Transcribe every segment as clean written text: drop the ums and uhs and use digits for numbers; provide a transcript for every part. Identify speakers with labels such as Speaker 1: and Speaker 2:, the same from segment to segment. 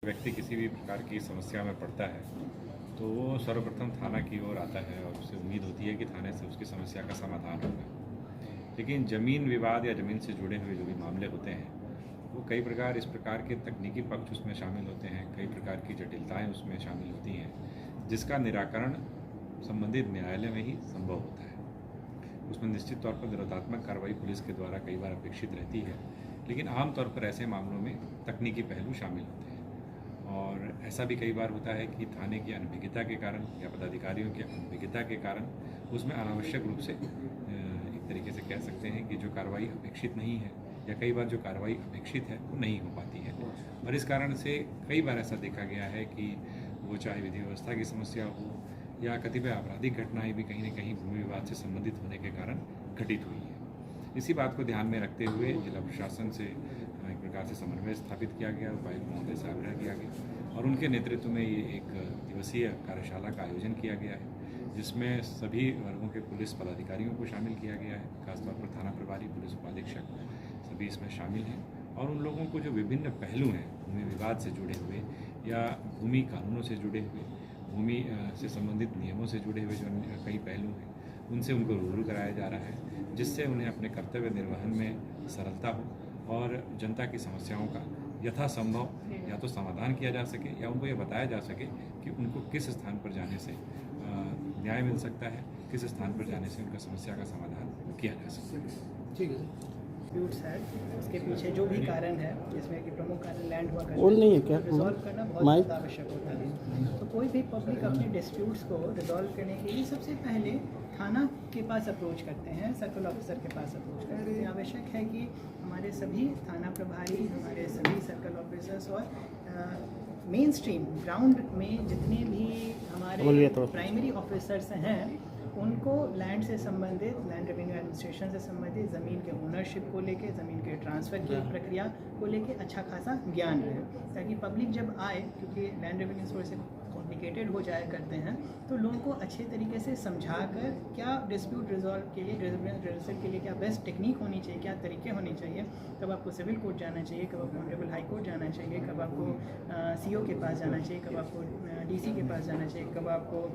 Speaker 1: व्यक्ति किसी भी प्रकार की समस्या में पड़ता है तो वो सर्वप्रथम थाना की ओर आता है और उससे उम्मीद होती है कि थाने से उसकी समस्या का समाधान होगा। लेकिन ज़मीन विवाद या ज़मीन से जुड़े हुए जो भी मामले होते हैं वो कई प्रकार इस प्रकार के तकनीकी पक्ष उसमें शामिल होते हैं, कई प्रकार की जटिलताएं उसमें शामिल होती हैं जिसका निराकरण संबंधित न्यायालय में ही संभव होता है। उसमें निश्चित तौर पर निरोधात्मक कार्रवाई पुलिस के द्वारा कई बार अपेक्षित रहती है, लेकिन आमतौर पर ऐसे मामलों में तकनीकी पहलू शामिल होते हैं। और ऐसा भी कई बार होता है कि थाने की अनभिज्ञता के कारण या पदाधिकारियों की अनभिज्ञता के कारण उसमें अनावश्यक रूप से एक तरीके से कह सकते हैं कि जो कार्रवाई अपेक्षित नहीं है या कई बार जो कार्रवाई अपेक्षित है वो नहीं हो पाती है। और इस कारण से कई बार ऐसा देखा गया है कि वो चाहे विधि व्यवस्था की समस्या हो या कतिपय आपराधिक घटनाएं भी कहीं न कहीं भूमि विवाद से संबंधित होने के कारण घटित हुई है। इसी बात को ध्यान में रखते हुए जिला प्रशासन से एक प्रकार से समन्वय स्थापित किया गया, उपायुक्त महोदय से आग्रह किया गया और उनके नेतृत्व में ये एक दिवसीय कार्यशाला का आयोजन किया गया है जिसमें सभी वर्गों के पुलिस पदाधिकारियों को शामिल किया गया है। खासतौर पर थाना प्रभारी, पुलिस उपाधीक्षक सभी इसमें शामिल हैं और उन लोगों को जो विभिन्न पहलू हैं भूमि विवाद से जुड़े हुए या भूमि कानूनों से जुड़े हुए, भूमि से संबंधित नियमों से जुड़े हुए जो कई पहलू हैं उनसे उनको रूबरू कराया जा रहा है जिससे उन्हें अपने कर्तव्य निर्वहन में सरलता हो और जनता की समस्याओं का यथासंभव या तो समाधान किया जा सके या उनको ये बताया जा सके कि उनको किस स्थान पर जाने से न्याय मिल सकता है, किस स्थान पर जाने से उनका समस्या का समाधान किया जा सकता है।
Speaker 2: ठीक है
Speaker 3: डिस्प्यूट्स है, उसके पीछे जो भी कारण है जिसमें कि प्रमुख कारण लैंड हुआ
Speaker 2: वो नहीं है क्या
Speaker 3: रिजॉल्व करना बहुत आवश्यक होता है। तो कोई भी पब्लिक अपने डिस्प्यूट्स को रिजॉल्व करने के लिए सबसे पहले थाना के पास अप्रोच करते हैं, सर्कल ऑफिसर के पास अप्रोच करते हैं। आवश्यक है कि हमारे सभी थाना प्रभारी, हमारे सभी सर्कल ऑफिसर्स और मेन स्ट्रीम ग्राउंड में जितने भी हमारे प्राइमरी ऑफिसर्स हैं उनको लैंड से संबंधित, लैंड रेवेन्यू एडमिनिस्ट्रेशन से संबंधित ज़मीन के ओनरशिप को लेके, ज़मीन के ट्रांसफ़र की प्रक्रिया को लेके अच्छा खासा ज्ञान रहे, ताकि पब्लिक जब आए, क्योंकि लैंड रेवेन्यू थोड़े से कॉम्प्लिकेटेड हो जाया करते हैं, तो लोगों को अच्छे तरीके से समझा कर क्या डिस्प्यूट रिजॉल्व के लिए, रिजल्व के लिए क्या बेस्ट टेक्निक होनी चाहिए, क्या तरीके होने चाहिए, कब आपको सिविल कोर्ट जाना चाहिए, कब आपको ऑनरेबल हाई कोर्ट जाना चाहिए, कब आपको CO के पास जाना चाहिए, कब आपको DC के पास जाना चाहिए, कब आपको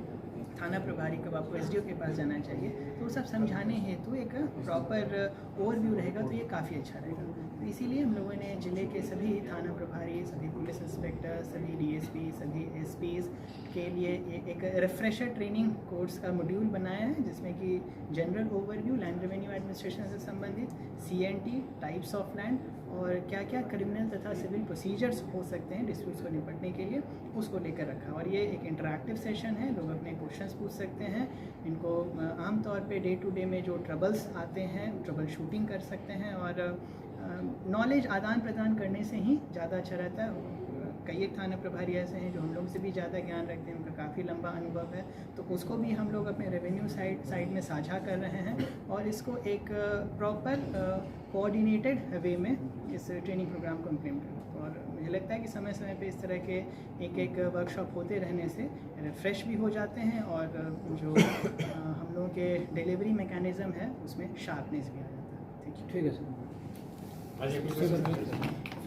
Speaker 3: थाना प्रभारी, कब आपको SDO के पास जाना चाहिए, तो वो सब समझाने हेतु एक प्रॉपर ओवरव्यू रहेगा तो ये काफ़ी अच्छा रहेगा। तो इसीलिए हम लोगों ने ज़िले के सभी थाना प्रभारी, सभी पुलिस इंस्पेक्टर, सभी DSP, सभी SPs के लिए एक रिफ्रेशर ट्रेनिंग कोर्स का मॉड्यूल बनाया है जिसमें कि general overview, land revenue administration से संबंधित, CNT, टाइप्स ऑफ लैंड और क्या क्या क्रिमिनल तथा सिविल प्रोसीजर्स हो सकते हैं डिस्प्यूट्स को निपटने के लिए, उसको लेकर रखा। और ये एक इंटरैक्टिव सेशन है, लोग अपने क्वेश्चंस पूछ सकते हैं। इनको आमतौर पे डे टू डे में जो ट्रबल्स आते हैं, ट्रबल शूटिंग कर सकते हैं और नॉलेज आदान प्रदान करने से ही ज़्यादा अच्छा रहता है। कई एक थाना प्रभारी ऐसे हैं जो हम लोग से भी ज़्यादा ज्ञान रखते हैं, उनका काफ़ी लंबा अनुभव है, तो उसको भी हम लोग अपने रेवेन्यू साइड में साझा कर रहे हैं और इसको एक प्रॉपर कोऑर्डिनेटेड वे में इस ट्रेनिंग प्रोग्राम को इम्प्लीमेंट करें। और मुझे लगता है कि समय समय पे इस तरह के एक वर्कशॉप होते रहने से रिफ्रेश भी हो जाते हैं और जो हम लोगों के डिलीवरी मैकेनिज़्म है उसमें शार्पनेस भी आ जाता है।
Speaker 2: ठीक है सर।